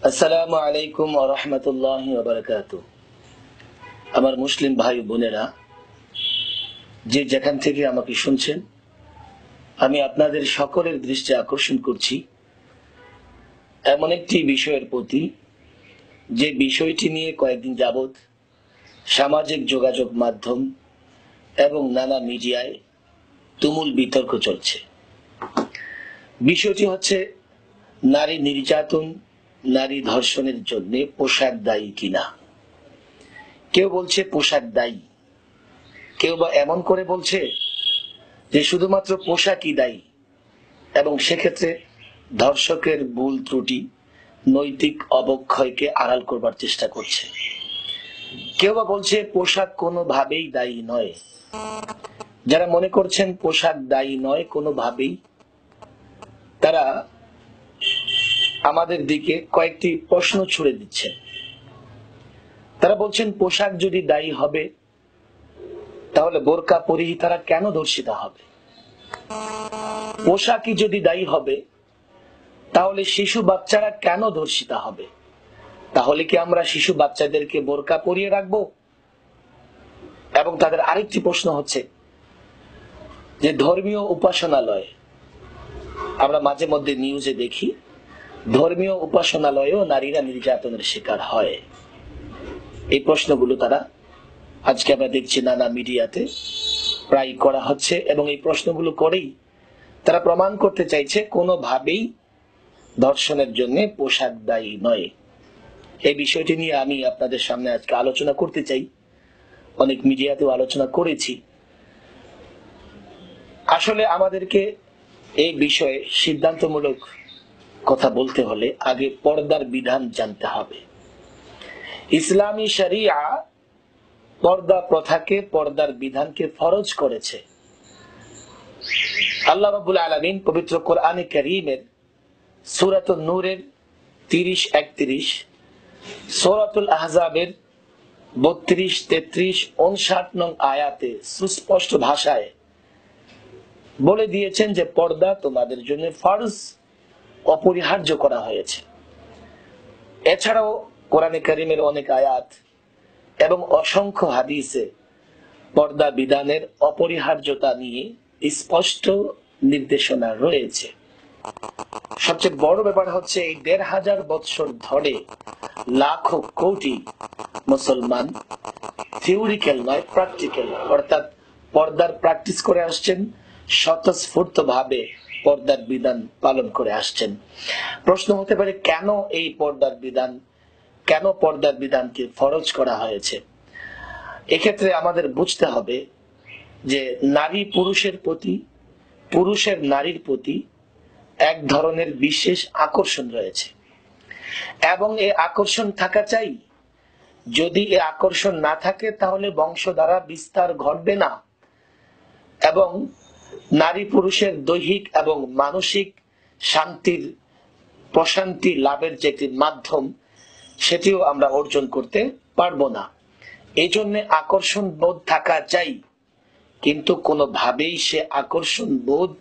আসসালামু আলাইকুম ওয়া রাহমাতুল্লাহি ওয়া বারাকাতুহু। আমার মুসলিম ভাই বোনেরা, যে যেখান থেকে আমাকে শুনছেন, আমি আপনাদের সকলের দৃষ্টি আকর্ষণ করছি এমন একটি বিষয়ের প্রতি, যে বিষয়টি নিয়ে কয়েকদিন যাবত সামাজিক যোগাযোগ মাধ্যম এবং নানা মিডিয়ায় তুমুল বিতর্ক চলছে। বিষয়টি হচ্ছে নারী নির্যাতন, নারী ধর্ষণের জন্য পোশাক দায়ী কিনা। কেউ বলছে পোশাক দায়ী, কেউ বা এমন করে বলছে যে শুধুমাত্র পোশাকই দায়ী এবং সেক্ষেত্রে ধর্ষকের ভুল ত্রুটি, নৈতিক অবক্ষয়কে আড়াল করবার চেষ্টা করছে। কেউ বা বলছে পোশাক কোনোভাবেই দায়ী নয়। যারা মনে করছেন পোশাক দায়ী নয় কোনোভাবেই, তারা আমাদের দিকে কয়েকটি প্রশ্ন ছুড়ে দিচ্ছেন। তারা বলছেন পোশাক যদি দায়ী হবে তাহলে বোরকা পরিহিতারা কেন ধর্ষিতা হবে? পোশাকই যদি দায়ী হবে তাহলে শিশু বাচ্চারা কেন ধর্ষিতা হবে? তাহলে কি আমরা শিশু বাচ্চাদেরকে বোরকা পরিয়ে রাখবো? এবং তাদের আরেকটি প্রশ্ন হচ্ছে যে ধর্মীয় উপাসনালয়, আমরা মাঝে মধ্যে নিউজে দেখি ধর্মীয় উপাসনালয়েও নারীরা নির্যাতনের শিকার হয়। এই প্রশ্নগুলো তারা আজকে আমরা দেখছি নানা মিডিয়াতে প্রায় করা হচ্ছে এবং এই প্রশ্নগুলো করেই তারা প্রমাণ করতে চাইছে কোনোভাবেই ধর্ষণের জন্য পোশাক দায়ী নয়। এই বিষয়টি নিয়ে আমি আপনাদের সামনে আজকে আলোচনা করতে চাই। অনেক মিডিয়াতেও আলোচনা করেছি। আসলে আমাদেরকে এই বিষয়ে সিদ্ধান্তমূলক কথা বলতে হলে আগে পর্দার বিধান জানতে হবে। ইসলামী শরিয়া পর্দা প্রথাকে, পর্দার বিধানকে ফরজ করেছে। আল্লাহ রাব্বুল আলামিন পবিত্র কোরআনে কারীমের সূরাতুন নূরের 30-31, সূরাতুল আহজাবের 32, 33, 59 নং আয়াতে সুস্পষ্ট ভাষায় বলে দিয়েছেন যে পর্দা তোমাদের জন্য ফরজ, অপরিহার্য করা হয়েছে। এছাড়াও কোরআনে কারীমের অনেক আয়াত এবং অসংখ্য হাদিসে পর্দা বিধানের অপরিহার্যতা নিয়ে স্পষ্ট নির্দেশনা রয়েছে। সবচেয়ে বড় ব্যাপার হচ্ছে এই ১৫০০ বৎসর ধরে লাখো কোটি মুসলমান থিওরিক্যাল নয়, প্র্যাকটিক্যাল অর্থাৎ পর্দার প্র্যাকটিস করে আসছেন, স্বতঃস্ফূর্ত ভাবে পর্দার বিধান পালন করে আসছেন। প্রশ্ন হতে পারে কেন এই পর্দার বিধান, কেন পর্দার বিধানকে ফরজ করা হয়েছে? এক্ষেত্রে আমাদের বুঝতে হবে যে নারী পুরুষের প্রতি, পুরুষের নারীর প্রতি এক ধরনের বিশেষ আকর্ষণ রয়েছে এবং এই আকর্ষণ থাকা চাই। যদি এই আকর্ষণ না থাকে তাহলে বংশধারা বিস্তার ঘটবে না এবং নারী পুরুষের দৈহিক এবং মানসিক শান্তির, প্রশান্তি লাভের যে একটি মাধ্যম, সেটিও আমরা অর্জন করতে পারবো না। এই জন্য আকর্ষণ বোধ থাকা চাই, কিন্তু কোনোভাবেই সে আকর্ষণ বোধ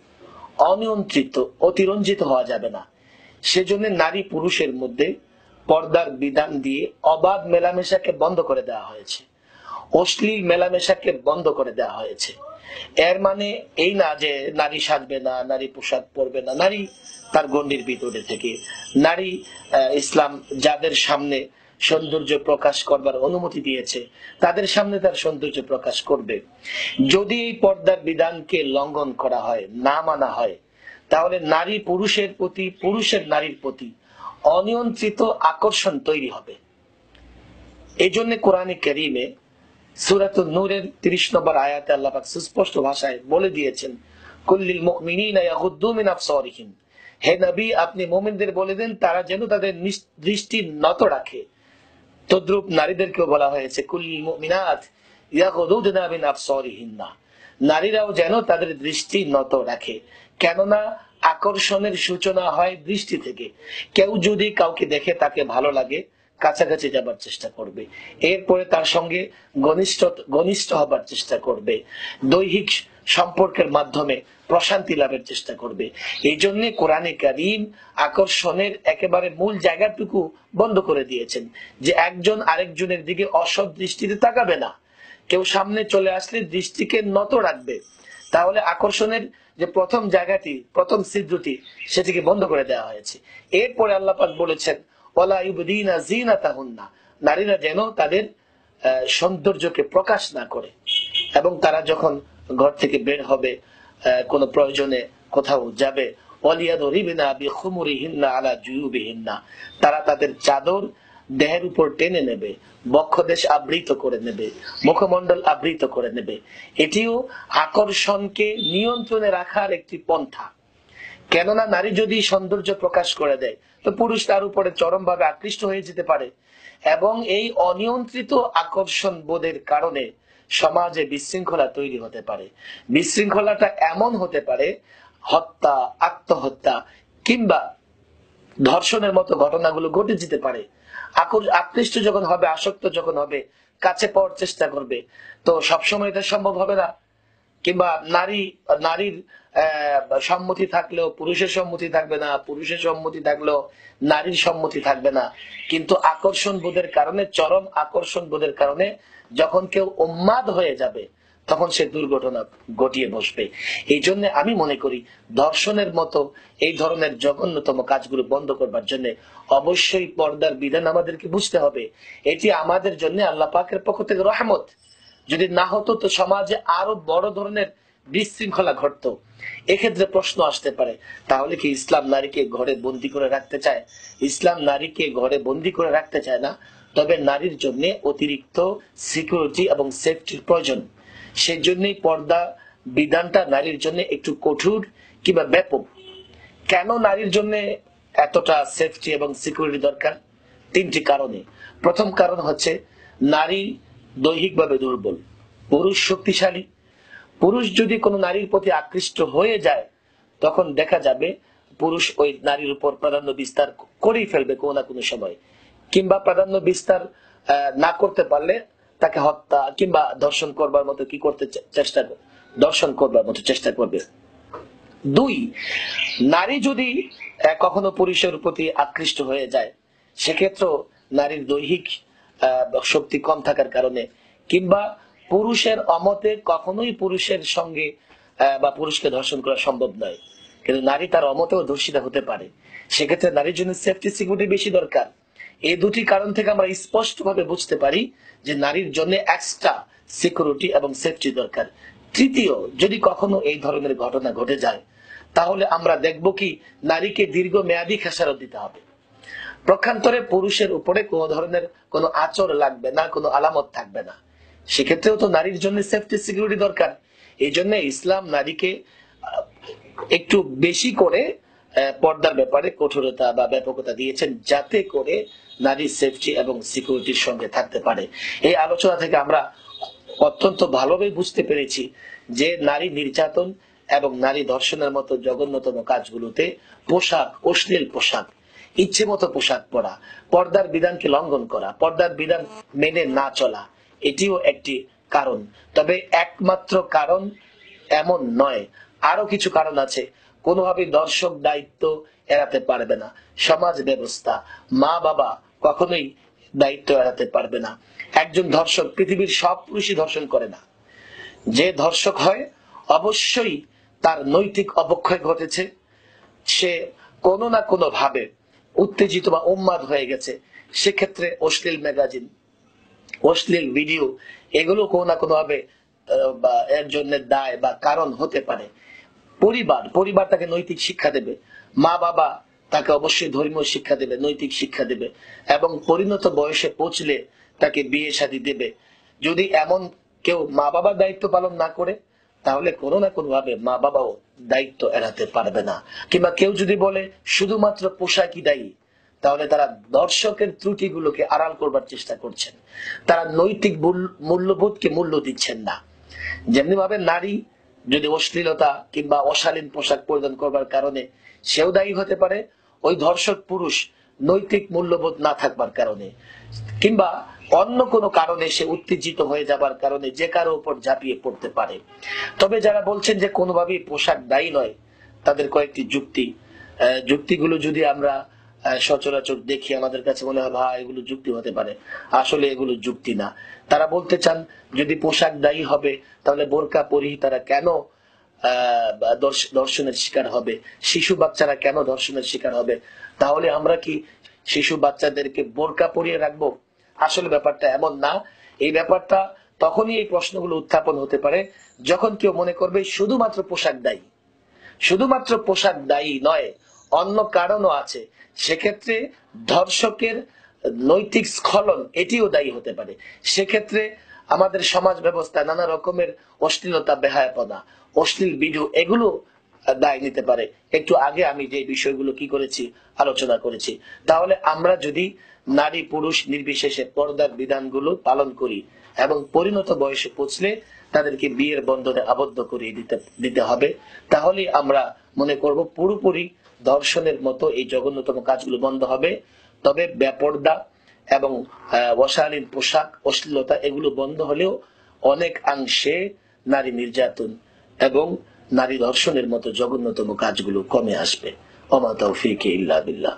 অনিয়ন্ত্রিত, অতিরঞ্জিত হওয়া যাবে না। সেজন্য নারী পুরুষের মধ্যে পর্দার বিধান দিয়ে অবাধ মেলামেশাকে বন্ধ করে দেওয়া হয়েছে, অশ্লীল মেলামেশাকে বন্ধ করে দেওয়া হয়েছে। এর মানে এই না যে নারী সাজবে না, নারী পোশাক পরবে না। নারী তার গণ্ডির ভিতরে থেকে, নারী ইসলাম যাদের সামনে সৌন্দর্য প্রকাশ করবার অনুমতি দিয়েছে তাদের সামনে তার সৌন্দর্য প্রকাশ করবে। যদি এই পর্দার বিধানকে লঙ্ঘন করা হয়, না মানা হয়, তাহলে নারী পুরুষের প্রতি, পুরুষের নারীর প্রতি অনিয়ন্ত্রিত আকর্ষণ তৈরি হবে। এই জন্য কোরআনে কারীমে সূরাতুন নূরের 30 নম্বর আয়াতে আল্লাহ পাক সুস্পষ্ট ভাষায় বলে দিয়েছেন, কুল্লিল মুমিনিনা ইয়াগুদ্দু মিন আবসারিহিম, হে নবী আপনি মুমিনদের বলে দেন তারা যেন তাদের দৃষ্টি নত রাখে। তদ্রূপ নারীদেরকেও বলা হয়েছে কুল্লিল মুমিনাত ইয়াগুদ্দুনা মিন আবসারিহিন্না, নারীরাও যেন তাদের দৃষ্টি নত রাখে। কেননা আকর্ষণের সূচনা হয় দৃষ্টি থেকে। কেউ যদি কাউকে দেখে তাকে ভালো লাগে, কাছাকাছি যাবার চেষ্টা করবে, এরপরে তার সঙ্গে ঘনিষ্ঠ হবার চেষ্টা করবে, দৈহিক সম্পর্কের মাধ্যমে প্রশান্তি লাভের চেষ্টা করবে। এই জন্য কোরআনে কারীম আকর্ষণের একেবারে মূল জায়গাটুকু বন্ধ করে দিয়েছেন, যে একজন আরেকজনের দিকে অসৎ দৃষ্টিতে তাকাবে না, কেউ সামনে চলে আসলে দৃষ্টিকে নত রাখবে। তাহলে আকর্ষণের যে প্রথম জায়গাটি, প্রথম ছিদ্রটি, সেটিকে বন্ধ করে দেওয়া হয়েছে। এরপরে আল্লাহ পাক বলেছেন ওয়ালা ইউবদিনা জিনাতাহুন্না, নারীরা যেন তাদের সৌন্দর্যকে প্রকাশ না করে, এবং তারা যখন ঘর থেকে বের হবে, কোনো প্রয়োজনে কোথাও যাবে, ওয়ালিয়াদরিবিনা বিখুমুরিহিন্না আলা জুয়ুবিহিন্না, তারা তাদের চাদর দেহের উপর টেনে নেবে, বক্ষদেশ আবৃত করে নেবে, মুখমণ্ডল আবৃত করে নেবে। এটিও আকর্ষণকে নিয়ন্ত্রণে রাখার একটি পন্থা। কেননা নারী যদি সৌন্দর্য প্রকাশ করে দেয়, তো পুরুষ তার উপরে চরমভাবে আকৃষ্ট হয়ে যেতে পারে, এবং এই অনিয়ন্ত্রিত আকর্ষণ বোধের কারণে সমাজে বিশৃঙ্খলা তৈরি হতে পারে। বিশৃঙ্খলাটা এমন হতে পারে হত্যা, আত্মহত্যা কিংবা ধর্ষণের মতো ঘটনাগুলো ঘটে যেতে পারে। আকৃষ্ট যখন হবে, আসক্ত যখন হবে, কাছে পাওয়ার চেষ্টা করবে, তো সবসময় এটা সম্ভব হবে না। কিংবা নারীর সম্মতি থাকলেও পুরুষের সম্মতি থাকবে না, পুরুষের সম্মতি থাকলেও নারীর সম্মতি থাকবে না। কিন্তু আকর্ষণ বোধের কারণে, চরম আকর্ষণ বোধের কারণে যখন কেউ উন্মাদ হয়ে যাবে, তখন সে দুর্ঘটনা ঘটিয়ে বসবে। এই জন্য আমি মনে করি ধর্ষণের মতো এই ধরনের জঘন্যতম কাজগুলো বন্ধ করবার জন্য অবশ্যই পর্দার বিধান আমাদেরকে বুঝতে হবে। এটি আমাদের জন্য আল্লাহ পাকের পক্ষ থেকে রহমত। যদি না হতো তো সমাজে আরো বড় ধরনের বিশৃঙ্খলা ঘটতো। এক্ষেত্রে প্রশ্ন আসতে পারে, তাহলে কি ইসলাম নারীকে ঘরে বন্দি করে রাখতে চায়? ইসলাম নারীকে ঘরে বন্দি করে রাখতে চায় না, তবে নারীর জন্য অতিরিক্ত সিকিউরিটি এবং সেফটির প্রয়োজন। সেই জন্যই পর্দা বিধানটা নারীর জন্য একটু কঠোর কিংবা ব্যাপক। কেন নারীর জন্য এতটা সেফটি এবং সিকিউরিটি দরকার? তিনটি কারণে। প্রথম কারণ হচ্ছে নারী দৈহিকভাবে দুর্বল, পুরুষ শক্তিশালী। পুরুষ যদি কোনো নারীর প্রতি আকৃষ্ট হয়ে যায়, তখন দেখা যাবে পুরুষ ওই নারীর উপর প্রাধান্য বিস্তার করেই ফেলবে কোনো না কোনো সময়, কিংবা প্রাধান্য বিস্তার না করতে পারলে তাকে হত্যা কিংবা ধর্ষণ করবার মতো চেষ্টা করবে। দুই, নারী যদি কখনো পুরুষের প্রতি আকৃষ্ট হয়ে যায়, সেক্ষেত্রে নারীর দৈহিক শক্তি কম থাকার কারণে, কিংবা পুরুষের অমতে কখনোই পুরুষের সঙ্গে বা পুরুষকে ধর্ষণ করা সম্ভব নয়, কিন্তু নারী তার অমতেও ধর্ষিতা হতে পারে। সেক্ষেত্রে নারীর জন্য সেফটি সিকিউরিটি বেশি দরকার। এই দুটি কারণ থেকে আমরা স্পষ্ট ভাবে বুঝতে পারি যে নারীর জন্য এক্সট্রা সিকিউরিটি এবং সেফটি দরকার। তৃতীয়, যদি কখনো এই ধরনের ঘটনা ঘটে যায়, তাহলে আমরা দেখব কি নারীকে দীর্ঘমেয়াদী খেসারত দিতে হবে। পক্ষান্তরে পুরুষের উপরে কোনো ধরনের কোনো আচর লাগবে না, কোনো আলামত থাকবে না। সেক্ষেত্রেও তো নারীর জন্য সেফটি সিকিউরিটি দরকার। এই জন্য ইসলাম নারীকে একটু বেশি করে পর্দার ব্যাপারে কঠোরতা বা ব্যাপকতা দিয়েছেন, যাতে করে নারী সেফটি এবং সিকিউরিটির সঙ্গে থাকতে পারে। এই আলোচনা থেকে আমরা অত্যন্ত ভালোভাবে বুঝতে পেরেছি যে নারী নির্যাতন এবং নারী ধর্ষণের মতো জঘন্যতম কাজগুলোতে পোশাক, অশ্লীল পোশাক, ইচ্ছে মতো পোশাক পরা, পর্দার বিধানকে লঙ্ঘন করা, পর্দার বিধান মেনে না চলা, এটিও একটি কারণ। তবে একমাত্র কারণ এমন নয়, আরো কিছু কারণ আছে। কোনোভাবেই দর্শক দায়িত্ব এড়াতে পারবে না, সমাজ ব্যবস্থা, মা বাবা কখনোই দায়িত্ব এড়াতে পারবে না। একজন ধর্ষক, পৃথিবীর সব পুরুষই ধর্ষণ করে না। যে ধর্ষক হয় অবশ্যই তার নৈতিক অবক্ষয় ঘটেছে, সে কোনো না কোনো ভাবে উত্তেজিত বা উন্মাদ হয়ে গেছে। সেক্ষেত্রে অশ্লীল ম্যাগাজিন, অশ্লীল ভিডিও, এগুলো কোনো না কোনো ভাবে এর জন্য দায় বা কারণ হতে পারে। পরিবার তাকে নৈতিক শিক্ষা দেবে, মা বাবা তাকে অবশ্যই ধর্মীয় শিক্ষা দেবে, নৈতিক শিক্ষা দেবে, এবং পরিণত বয়সে পৌঁছলে তাকে বিয়ে শাদী দেবে। যদি এমন কেউ মা বাবার দায়িত্ব পালন না করে, তাহলে কোনো না কোনো ভাবে মা বাবাও দায়িত্ব এড়াতে পারবে না। কিংবা কেউ যদি বলে শুধুমাত্র পোশাকই দায়ী, তাহলে তারা দর্শকের ত্রুটিগুলোকে আড়াল করবার চেষ্টা করছেন, তারা নৈতিক মূল্যবোধকে মূল্য দিচ্ছেন না। যেমনি ভাবে নারী যদি অশ্লীলতা কিংবা অশালীন পোশাক পরিধান করবার কারণে সেও দায়ী হতে পারে, ওই ধর্ষক পুরুষ নৈতিক মূল্যবোধ না থাকবার কারণে কিংবা অন্য কোনো কারণে সে উত্তেজিত হয়ে যাবার কারণে যে কারো উপর ঝাঁপিয়ে পড়তে পারে। তবে যারা বলছেন যে কোনোভাবেই পোশাক দায়ী নয়, তাদের কয়েকটি যুক্তিগুলো যদি আমরা সচরাচর দেখি আমাদের কাছে মনে হয় ভাই এগুলো যুক্তি হতে পারে। আসলে এগুলো যুক্তি না। তারা বলতে চান যদি পোশাক দায়ী হবে তাহলে বোরকা পরিহি তারা কেন ধর্ষণের শিকার হবে, শিশু বাচ্চারা কেন ধর্ষণের শিকার হবে, তাহলে আমরা কি শিশু বাচ্চাদেরকে বোরকা পরিয়ে রাখবো? আসলে ব্যাপারটা এমন না। এই ব্যাপারটা তখনই এই প্রশ্নগুলো উত্থাপন হতে পারে যখন কেউ মনে করবে শুধুমাত্র পোশাক দায়ী। শুধুমাত্র পোশাক দায়ী নয়, অন্য কারণও আছে। সেক্ষেত্রে ধর্ষকের নৈতিক স্খলন এটিও দায়ী হতে পারে। সেক্ষেত্রে আমাদের সমাজ ব্যবস্থায় নানা রকমের অশ্লীলতা, বেহায়াপনা, অশ্লীল ভিডিও এগুলো দায় নিতে পারে। একটু আগে আমি যে বিষয়গুলো কি করেছি আলোচনা করেছি। তাহলে আমরা যদি নারী পুরুষ নির্বিশেষে পর্দার বিধানগুলো পালন করি এবং পরিণত বয়সে পৌঁছলে তাদেরকে বিয়ের বন্ধনে আবদ্ধ করিয়ে দিতে হবে, তাহলে আমরা মনে করব পুরোপুরি ধর্ষণের মতো এই জঘন্যতম কাজগুলো বন্ধ হবে। তবে বেপর্দা এবং অশালীন পোশাক, অশ্লীলতা এগুলো বন্ধ হলেও অনেকাংশে নারী নির্যাতন এবং নারী ধর্ষণের মতো জঘন্যতম কাজগুলো কমে আসবে। ওমা তাওফীকি ইল্লা বিল্লাহ।